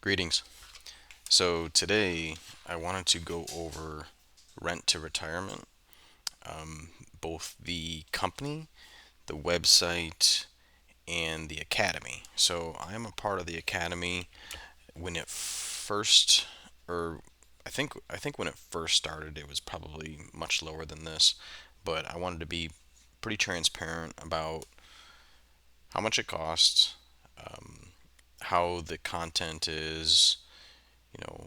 Greetings. So today I wanted to go over rent to retirement, both the company, the website, and the academy. So I am a part of the academy when it first, or I think when it first started, it was probably much lower than this, but I wanted to be pretty transparent about how much it costs, how the content is,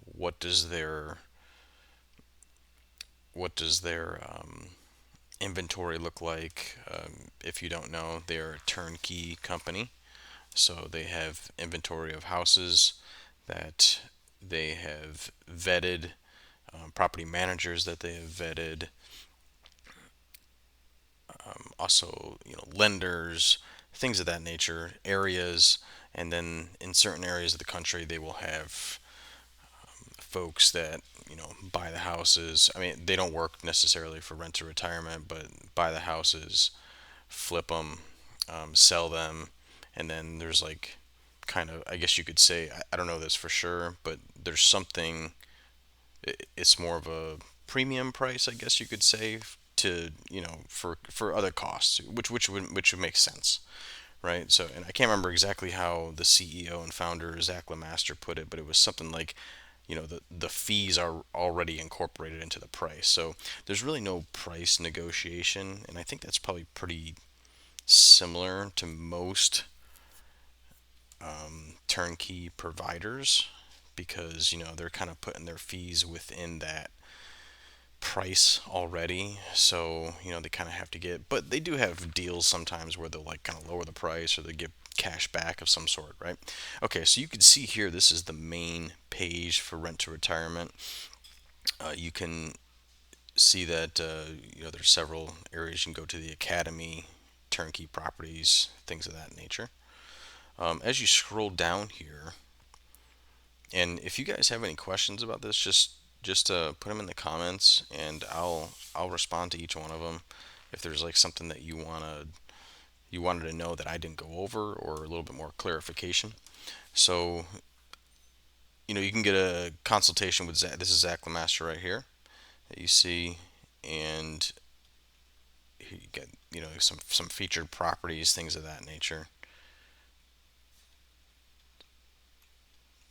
what does their inventory look like. If you don't know, they're a turnkey company, so they have inventory of houses that they have vetted, property managers that they have vetted, also lenders, things of that nature, areas, and then in certain areas of the country they will have folks that buy the houses. I mean, they don't work necessarily for rent to retirement, but buy the houses, flip them, sell them, and then there's like kind of, I guess you could say, I don't know this for sure, but there's something. It's more of a premium price, I guess you could say, to for other costs, which would make sense, right? So, and I can't remember exactly how the CEO and founder Zach Lemaster put it, but it was something like, the fees are already incorporated into the price. So there's really no price negotiation, and I think that's probably pretty similar to most turnkey providers because they're kind of putting their fees within that price already. So they kind of have to get, but they do have deals sometimes where they'll like kind of lower the price or they give cash back of some sort, right? Okay, so you can see here, this is the main page for rent to retirement. You can see that there's several areas you can go to: the academy, turnkey properties, things of that nature. As you scroll down here, and if you guys have any questions about this, just put them in the comments, and I'll respond to each one of them. If there's like something that you wanted to know that I didn't go over, or a little bit more clarification. So you can get a consultation with Zach. This is Zach Lemaster right here that you see, and you get some featured properties, things of that nature,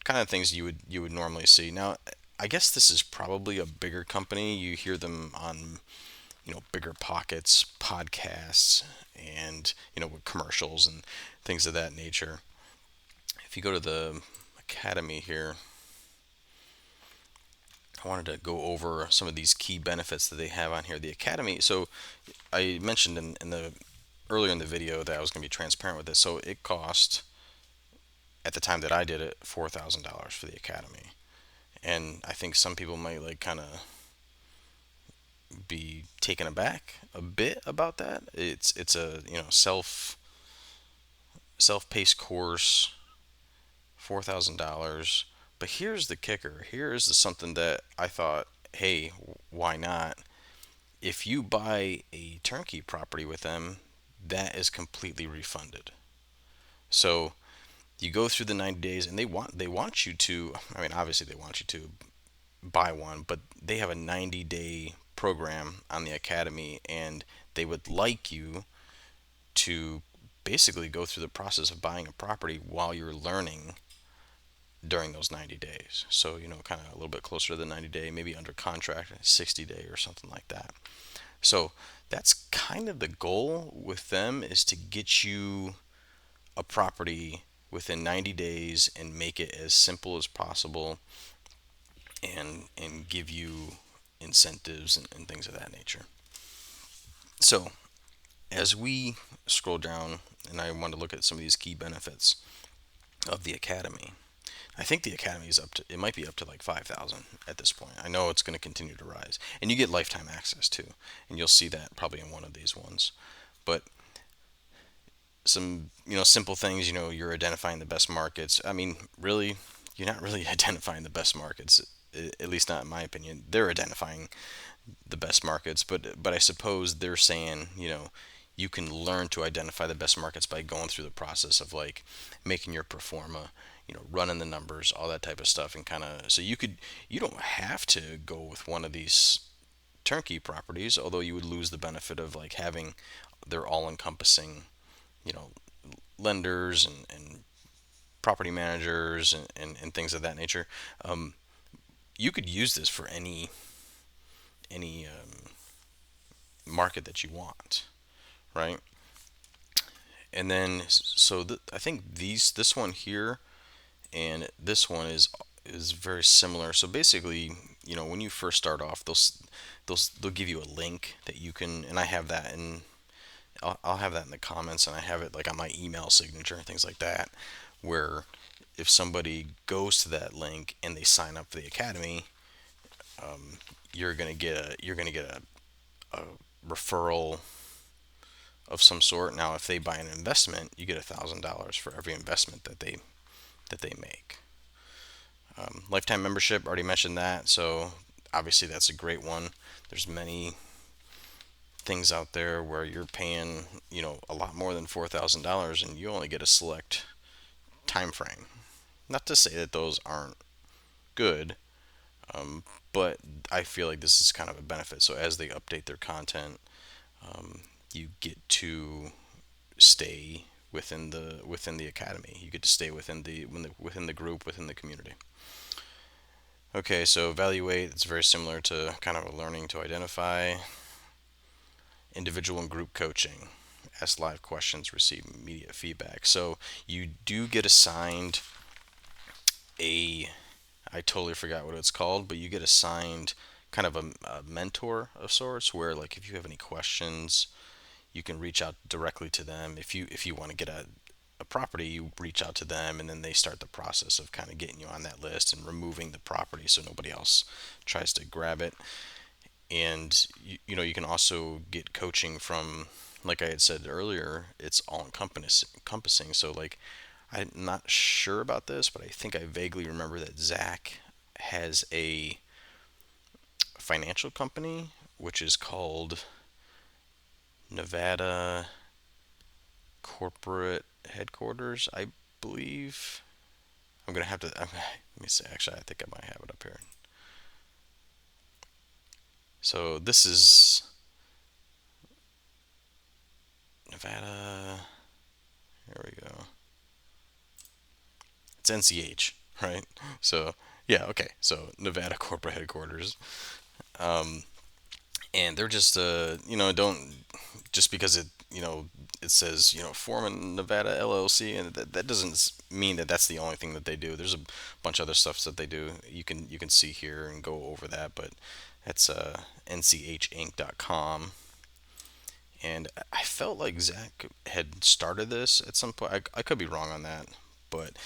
kind of things you would normally see. Now, I guess this is probably a bigger company. You hear them on bigger pockets podcasts, and with commercials and things of that nature. If you go to the academy here, I wanted to go over some of these key benefits that they have on here. The academy. So I mentioned in the earlier in the video that I was going to be transparent with this. So it cost, at the time that I did it, $4,000 for the academy, and I think some people might like kind of be taken aback a bit about that. It's a self-paced course, $4,000. But here's the kicker. Here's something that I thought, hey, why not? If you buy a turnkey property with them, that is completely refunded. So you go through the 90 days, and they want you to. I mean, obviously they want you to buy one, but they have a 90-day program on the academy, and they would like you to basically go through the process of buying a property while you're learning during those 90 days. So, kind of a little bit closer to the 90 day, maybe under contract, 60 day or something like that. So, that's kind of the goal with them, is to get you a property within 90 days and make it as simple as possible, and give you incentives and things of that nature. So, as we scroll down, and I want to look at some of these key benefits of the academy. I think the academy is it might be up to like 5,000 at this point. I know it's going to continue to rise. And you get lifetime access too. And you'll see that probably in one of these ones. But some, simple things, you're identifying the best markets. I mean, really, you're not really identifying the best markets, at least not in my opinion. They're identifying the best markets, but I suppose they're saying, you can learn to identify the best markets by going through the process of like making your pro forma, running the numbers, all that type of stuff, and kind of so you don't have to go with one of these turnkey properties, although you would lose the benefit of like having their all-encompassing, you know, lenders and property managers and things of that nature. Um, you could use this for any market that you want, right? And then I think this one here and this one is very similar. So basically, when you first start off, they'll give you a link that you can, and I have that in I'll have that in the comments, and I have it like on my email signature and things like that, where if somebody goes to that link and they sign up for the academy, you're gonna get a referral of some sort. Now, if they buy an investment, you get $1,000 for every investment that they make. Lifetime membership, already mentioned that, so obviously that's a great one. There's many things out there where you're paying, a lot more than $4,000 and you only get a select time frame. Not to say that those aren't good, but I feel like this is kind of a benefit. So as they update their content, you get to stay within the academy. You get to stay within the group, within the community. Okay, so evaluate. It's very similar to kind of a learning to identify. Individual and group coaching. Ask live questions, receive immediate feedback. So you do get assigned a, I totally forgot what it's called, but you get assigned kind of a mentor of sorts where like if you have any questions, you can reach out directly to them. If you want to get a property, you reach out to them, and then they start the process of kind of getting you on that list and removing the property so nobody else tries to grab it. And you can also get coaching from, like I had said earlier, it's all encompassing. So like I'm not sure about this, but I think I vaguely remember that Zach has a financial company which is called Nevada Corporate Headquarters, I believe. I'm gonna have to. Let me see. Actually, I think I might have it up here. So this is Nevada. Here we go. It's NCH, right? So yeah, okay. So Nevada Corporate Headquarters, and they're just don't just because it says form a Nevada LLC, and that doesn't mean that that's the only thing that they do. There's a bunch of other stuff that they do. You can see here and go over that, but that's nchinc.com. And I felt like Zach had started this at some point. I could be wrong on that, but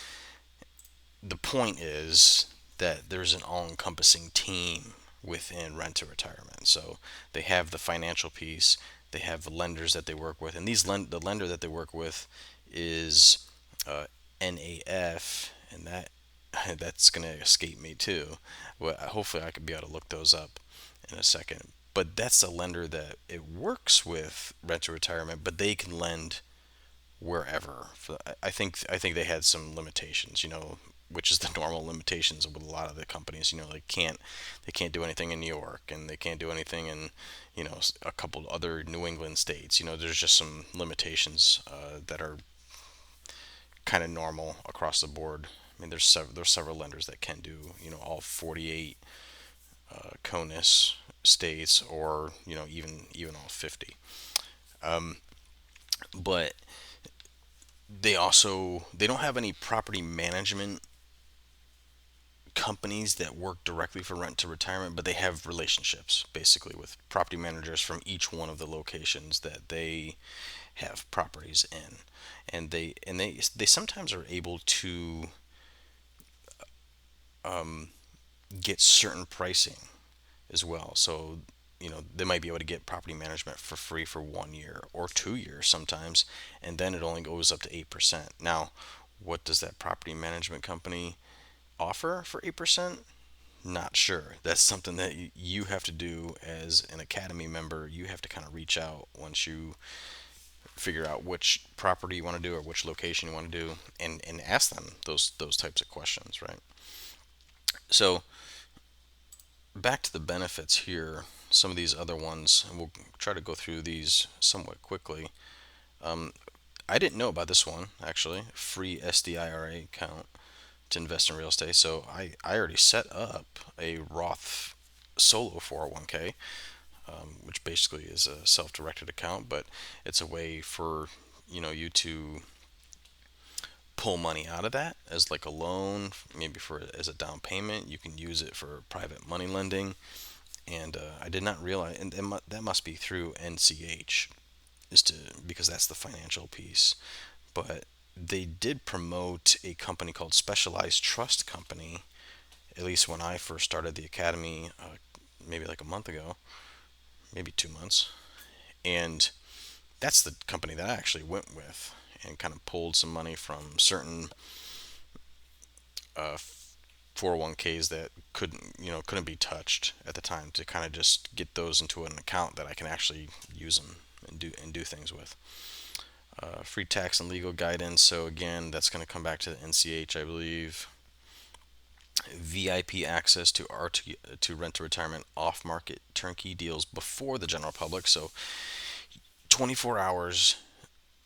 the point is that there's an all-encompassing team within rent to retirement. So they have the financial piece, they have the lenders that they work with, and the lender that they work with is NAF, and that's gonna escape me too. Well, hopefully I could be able to look those up in a second. But that's the lender that it works with rent to retirement, but they can lend wherever. I think they had some limitations, which is the normal limitations with a lot of the companies. They can't do anything in New York, and they can't do anything in a couple other New England states. There's just some limitations that are kind of normal across the board. I mean, there's several lenders that can do all 48 CONUS states, or even all 50. But they don't have any property management companies that work directly for rent to retirement, but they have relationships basically with property managers from each one of the locations that they have properties in, and they sometimes are able to get certain pricing as well. So they might be able to get property management for free for 1 year or 2 years sometimes, and then it only goes up to 8%. Now, what does that property management company offer for 8%? Not sure. That's something that you have to do as an academy member. You have to kind of reach out once you figure out which property you want to do or which location you want to do, and ask them those types of questions, right? So back to the benefits here. Some of these other ones, and we'll try to go through these somewhat quickly. I didn't know about this one actually. Free SDIRA account to invest in real estate. So I already set up a Roth solo 401k, which basically is a self-directed account, but it's a way for you to pull money out of that as like a loan, maybe for as a down payment. You can use it for private money lending, and I did not realize, and that must be through NCH, is to because that's the financial piece. But they did promote a company called Specialized Trust Company, at least when I first started the academy, maybe like a month ago, maybe 2 months, and that's the company that I actually went with and kind of pulled some money from certain 401ks that couldn't be touched at the time, to kind of just get those into an account that I can actually use them and do things with. Free tax and legal guidance. So again, that's going to come back to the NCH, I believe. VIP access to to rent to retirement off market turnkey deals before the general public. So 24 hours,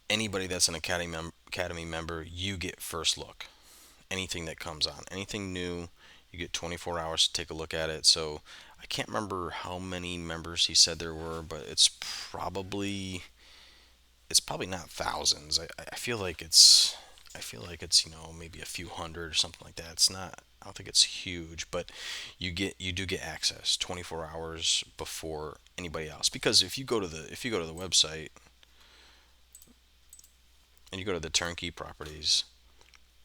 anybody that's an academy member, you get first look. Anything that comes on, anything new, you get 24 hours to take a look at it. So I can't remember how many members he said there were, but it's probably not thousands. I feel like it's maybe a few hundred or something like that. It's not. I don't think it's huge, but you do get access 24 hours before anybody else. Because if you go to the website and you go to the turnkey properties,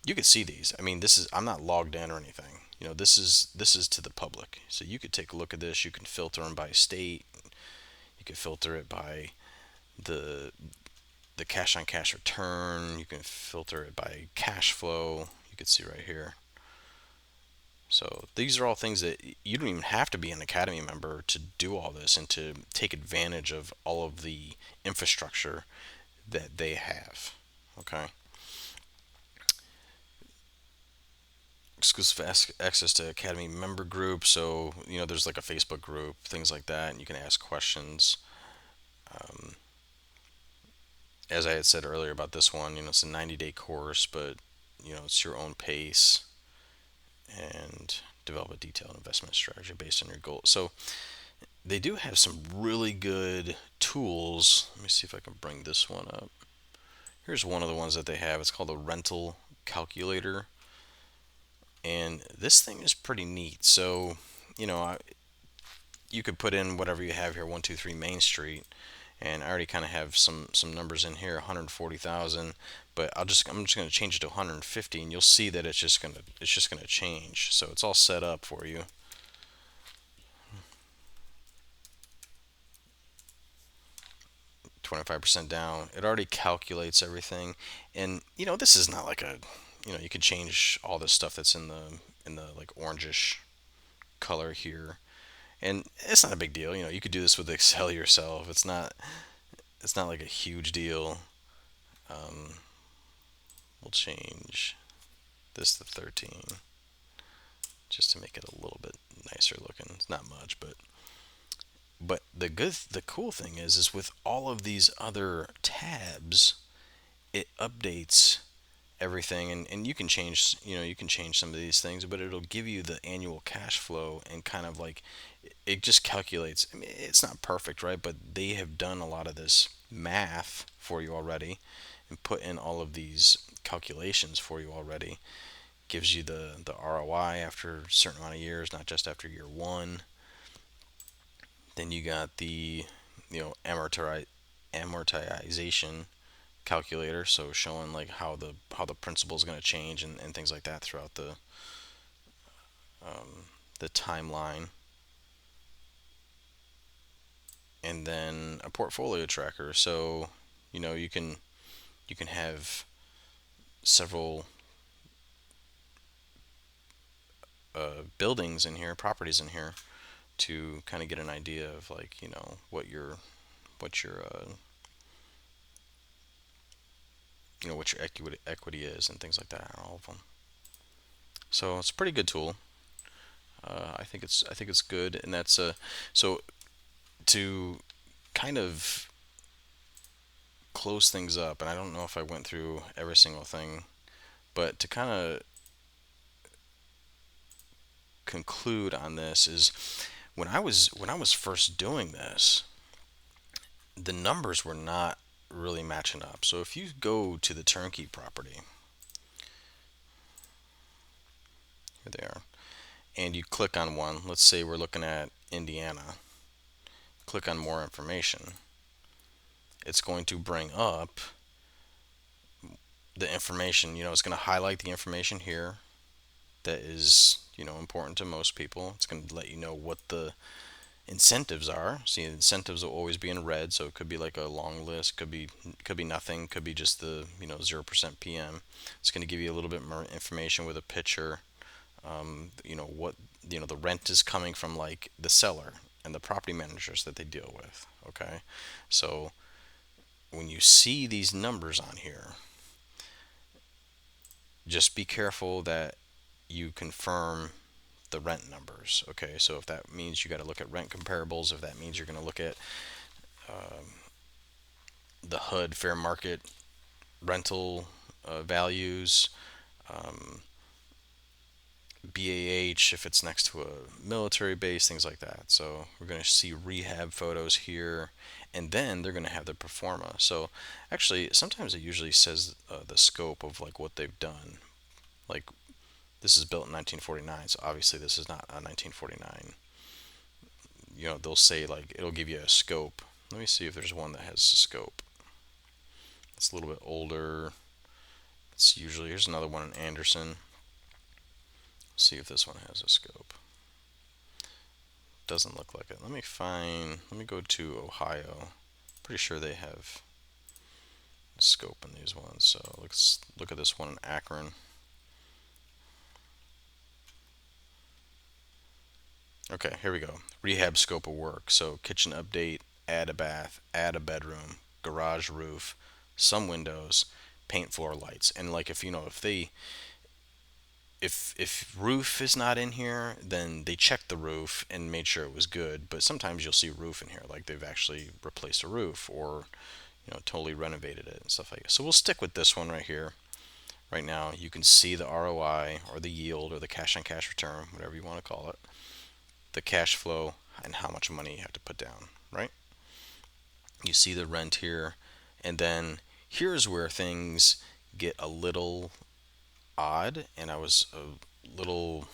you could see these. I mean, I'm not logged in or anything. This is to the public. So you could take a look at this. You can filter them by state. You can filter it by the the cash on cash return. You can filter it by cash flow. You can see right here. So these are all things that you don't even have to be an Academy member to do all this and to take advantage of all of the infrastructure that they have. Okay. Exclusive access to Academy member group. So, there's like a Facebook group, things like that, and you can ask questions. Um, as I had said earlier about this one, it's a 90-day course, but, it's your own pace, and develop a detailed investment strategy based on your goals. So they do have some really good tools. Let me see if I can bring this one up. Here's one of the ones that they have. It's called a rental calculator. And this thing is pretty neat. So, you could put in whatever you have here, 123 Main Street, and I already kind of have some numbers in here, 140,000, but I'm just going to change it to 150, and you'll see that it's just going to change. So it's all set up for you. 25% down. It already calculates everything, and this is not like you can change all this stuff that's in the like orangish color here, and it's not a big deal. You could do this with Excel yourself. It's not like a huge deal. Um, we'll change this to 13 just to make it a little bit nicer looking. It's not much, but the cool thing is with all of these other tabs, it updates everything, and you can change some of these things, but it'll give you the annual cash flow, and kind of like it just calculates. I mean, it's not perfect, right? But they have done a lot of this math for you already and put in all of these calculations for you already. Gives you the ROI after a certain amount of years, not just after year one. Then you got the amortization calculator, so showing like how the principal is going to change, and things like that throughout the timeline. And then a portfolio tracker, so you can have several buildings in here, properties in here, to kind of get an idea of like what your what your equity is and things like that on all of them. So it's a pretty good tool. I think it's good, and that's so to kind of close things up. And I don't know if I went through every single thing, but to kind of conclude on this is when I was first doing this, the numbers were not really matching up. So if you go to the turnkey property, here they are, and you click on one, let's say we're looking at Indiana, click on more information, it's going to bring up the information. It's going to highlight the information here that is, important to most people. It's going to let you know what the incentives are. See, incentives will always be in red, so it could be like a long list, could be nothing, could be just the 0% PM. It's going to give you a little bit more information with a picture. What the rent is coming from, like the seller and the property managers that they deal with. Okay, so when you see these numbers on here, just be careful that you confirm the rent numbers. Okay, so if that means you got to look at rent comparables, if that means you're going to look at the HUD fair market rental values, um, BAH if it's next to a military base, things like that. So we're going to see rehab photos here, and then they're going to have the performa. So actually, sometimes it usually says the scope of like what they've done. Like this is built in 1949, so obviously this is not a 1949. They'll say like it'll give you a scope. Let me see if there's one that has a scope. It's a little bit older. It's usually, here's another one in Anderson. See if this one has a scope. Doesn't look like it. Let me go to Ohio. Pretty sure they have a scope in these ones. So let's look at this one in Akron. Okay, here we go. Rehab scope of work. So kitchen update, add a bath, add a bedroom, garage roof, some windows, paint floor lights. And like if roof is not in here, then they checked the roof and made sure it was good. But sometimes you'll see roof in here, like they've actually replaced a roof or totally renovated it and stuff like that. So we'll stick with this one right here. Right now, you can see the ROI or the yield or the cash on cash return, whatever you want to call it, the cash flow, and how much money you have to put down, right? You see the rent here, and then here's where things get a little odd, and I was a little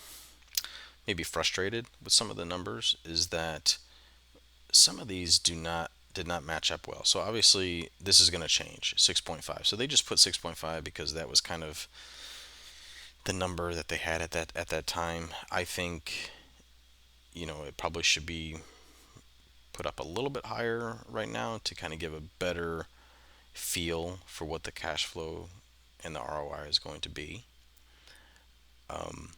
maybe frustrated with some of the numbers, is that some of these did not match up well. So obviously this is going to change 6.5. So they just put 6.5 because that was kind of the number that they had at that time. I think it probably should be put up a little bit higher right now to kind of give a better feel for what the cash flow and the ROI is going to be. Um,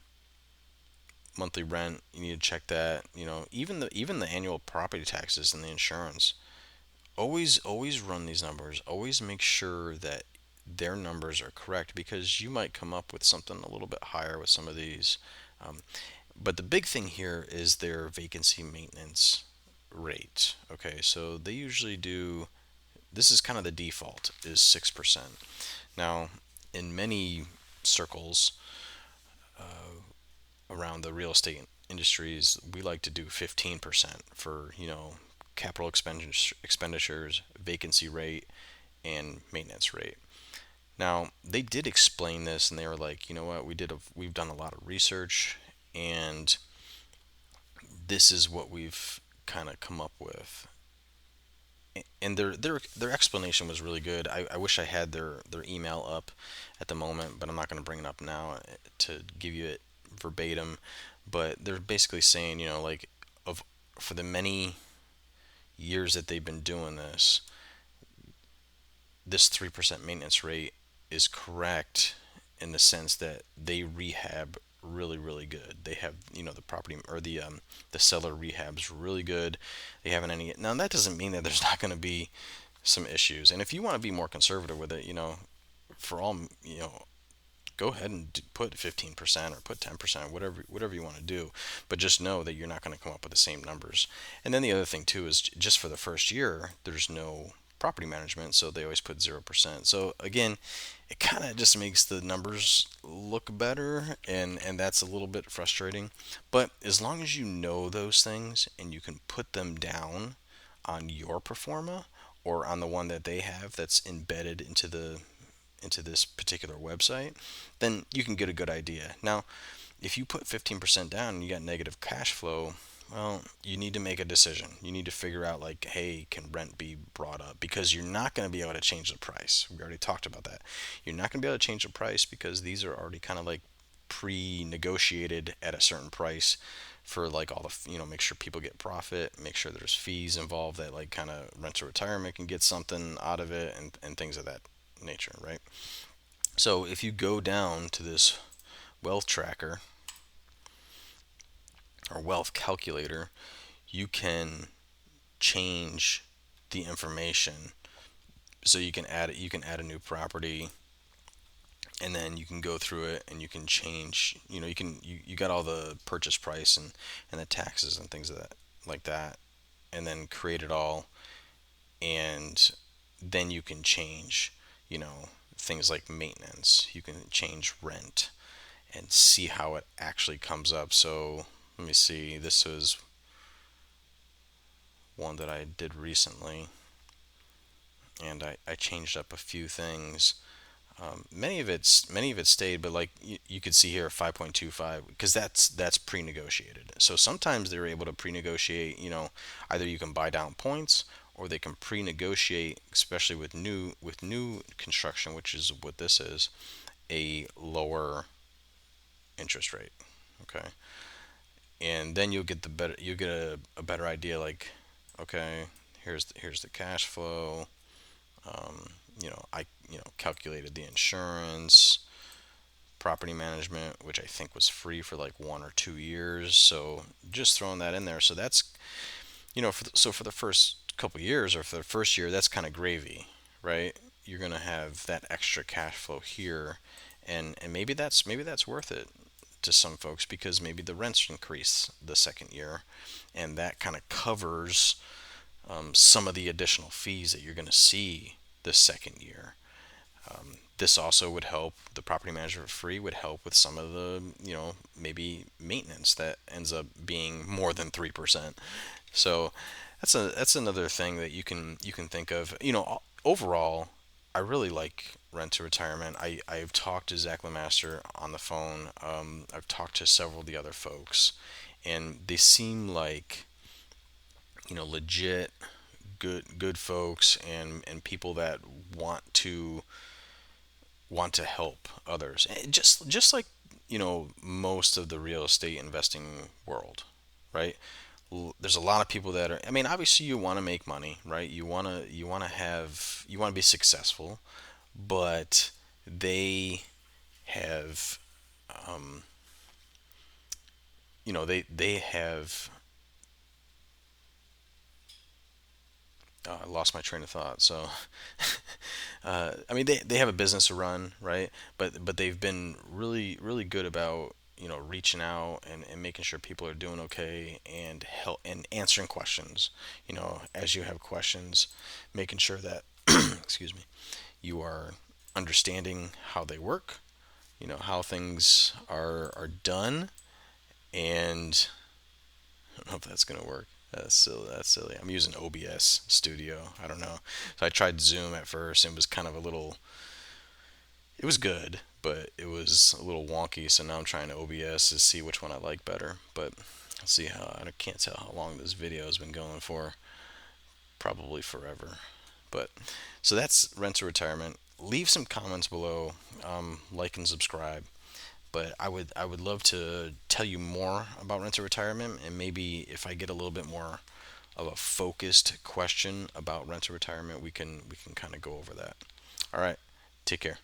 Monthly rent, you need to check that. Even the annual property taxes and the insurance. Always run these numbers. Always make sure that their numbers are correct, because you might come up with something a little bit higher with some of these. Um, but the big thing here is their vacancy maintenance rate. Okay, so they usually do. This is kind of the default is 6%. Now, in many circles around the real estate industries, we like to do 15% for capital expenditures, vacancy rate, and maintenance rate. Now, they did explain this, and they were like, you know what, we've done a lot of research, and this is what we've kind of come up with. And their explanation was really good. I wish I had their email up at the moment, but I'm not going to bring it up now to give you it verbatim. But they're basically saying, like, of for the many years that they've been doing this 3% maintenance rate is correct in the sense that they rehab really really good. They have the property or the seller rehabs really good. They haven't any. Now that doesn't mean that there's not going to be some issues. And if you want to be more conservative with it, for all, go ahead and put 15% or put 10%, whatever you want to do, but just know that you're not going to come up with the same numbers. And then the other thing too is just for the first year, there's no property management, so they always put 0%. So again, it kind of just makes the numbers look better, and that's a little bit frustrating. But as long as you know those things and you can put them down on your performa or on the one that they have that's embedded into this particular website, then you can get a good idea. Now, if you put 15% down and you got negative cash flow, well, you need to make a decision. You need to figure out, like, hey, can rent be brought up? Because you're not going to be able to change the price. We already talked about that. You're not going to be able to change the price because these are already kind of like pre-negotiated at a certain price for like all the, make sure people get profit, make sure there's fees involved that like kind of rent to retirement can get something out of it, and things of that nature, right? So if you go down to this wealth tracker or wealth calculator, you can change the information. So you can add a new property, and then you can go through it and you can change, you got all the purchase price and the taxes and things of that like that, and then create it all, and then you can change, you know, things like maintenance. You can change rent and see how it actually comes up. So let me see. This was one that I did recently, and I changed up a few things. Many of it stayed, but like you could see here 5.25, because that's pre-negotiated. So sometimes they're able to pre-negotiate. Either you can buy down points, or they can pre-negotiate, especially with new construction, which is what this is, a lower interest rate. Okay, and then you'll get a better idea. Like, okay, here's the cash flow. I calculated the insurance, property management, which I think was free for like 1 or 2 years. So just throwing that in there. So that's, for the first couple years, or for the first year, that's kind of gravy, right? You're gonna have that extra cash flow here, and maybe that's worth it to some folks, because maybe the rents increase the second year, and that kind of covers some of the additional fees that you're going to see the second year. This also would help the property manager for free, would help with some of the, maybe maintenance that ends up being more than 3%. So that's another thing that you can think of. Overall, I really like rent to retirement. I've talked to Zach Lemaster on the phone. I've talked to several of the other folks, and they seem like, legit good folks, and people that want to help others. Just like, most of the real estate investing world, right? There's a lot of people that are, I mean, obviously you want to make money, right? You want to be successful, but they have, they have, I lost my train of thought. So, I mean, they have a business to run, right? But they've been really really good about, reaching out, and making sure people are doing okay, and help and answering questions. As you have questions, making sure that excuse me, you are understanding how they work, how things are done, and I don't know if that's gonna work. That's silly. That's silly. I'm using OBS Studio. I don't know. So I tried Zoom at first, and it was kind of a little. It was good, but it was a little wonky. So now I'm trying to OBS to see which one I like better. But let's see how. I can't tell how long this video has been going for. Probably forever. But so that's rent to retirement. Leave some comments below. Like and subscribe. But I would love to tell you more about rent to retirement, and maybe if I get a little bit more of a focused question about rent to retirement, we can kind of go over that. All right, take care.